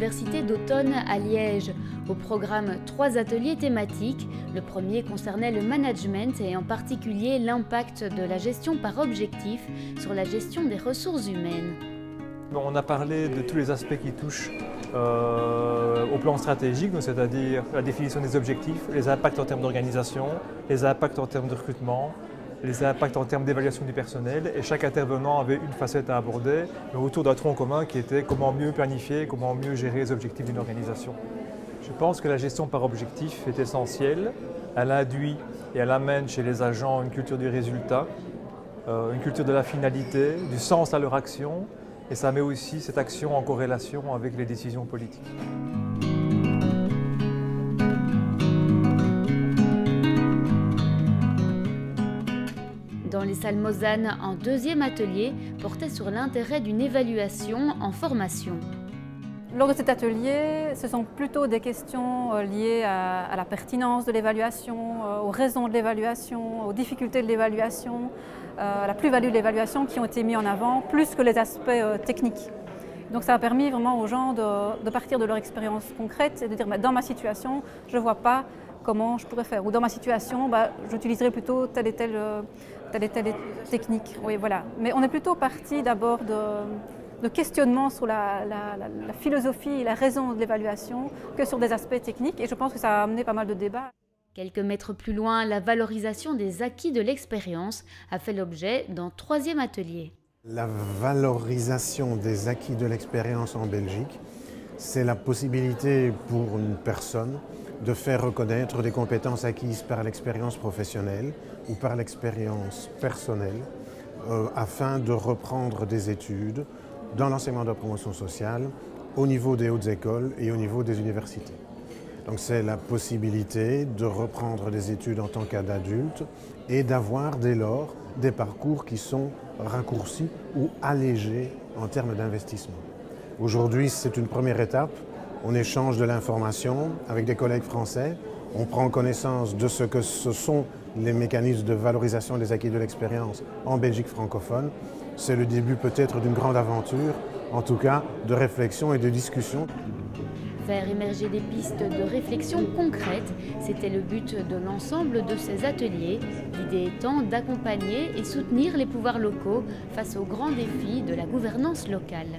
l'Université d'automne à Liège. Au programme 3 ateliers thématiques. Le premier concernait le management et en particulier l'impact de la gestion par objectif sur la gestion des ressources humaines. On a parlé de tous les aspects qui touchent au plan stratégique, c'est-à-dire la définition des objectifs, les impacts en termes d'organisation, les impacts en termes de recrutement, les impacts en termes d'évaluation du personnel, et chaque intervenant avait une facette à aborder, mais autour d'un tronc commun qui était comment mieux planifier, comment mieux gérer les objectifs d'une organisation. Je pense que la gestion par objectif est essentielle. Elle induit et elle amène chez les agents une culture du résultat, une culture de la finalité, du sens à leur action, et ça met aussi cette action en corrélation avec les décisions politiques. Dans les salles Mozanne, un deuxième atelier portait sur l'intérêt d'une évaluation en formation. Lors de cet atelier, ce sont plutôt des questions liées à la pertinence de l'évaluation, aux raisons de l'évaluation, aux difficultés de l'évaluation, à la plus-value de l'évaluation qui ont été mis en avant, plus que les aspects techniques. Donc ça a permis vraiment aux gens de partir de leur expérience concrète et de dire dans ma situation, je ne vois pas comment je pourrais faire. Ou dans ma situation, j'utiliserai plutôt telle et telle technique. Oui, voilà. Mais on est plutôt parti d'abord de questionnement sur la philosophie et la raison de l'évaluation que sur des aspects techniques. Et je pense que ça a amené pas mal de débats. Quelques mètres plus loin, la valorisation des acquis de l'expérience a fait l'objet d'un troisième atelier. La valorisation des acquis de l'expérience en Belgique, c'est la possibilité pour une personne de faire reconnaître des compétences acquises par l'expérience professionnelle ou par l'expérience personnelle afin de reprendre des études dans l'enseignement de la promotion sociale au niveau des hautes écoles et au niveau des universités. Donc c'est la possibilité de reprendre des études en tant qu'adulte et d'avoir dès lors des parcours qui sont raccourcis ou allégés en termes d'investissement. Aujourd'hui, c'est une première étape. On échange de l'information avec des collègues français. On prend connaissance de ce que ce sont les mécanismes de valorisation des acquis de l'expérience en Belgique francophone. C'est le début peut-être d'une grande aventure, en tout cas de réflexion et de discussion. Faire émerger des pistes de réflexion concrètes, c'était le but de l'ensemble de ces ateliers, l'idée étant d'accompagner et soutenir les pouvoirs locaux face aux grands défis de la gouvernance locale.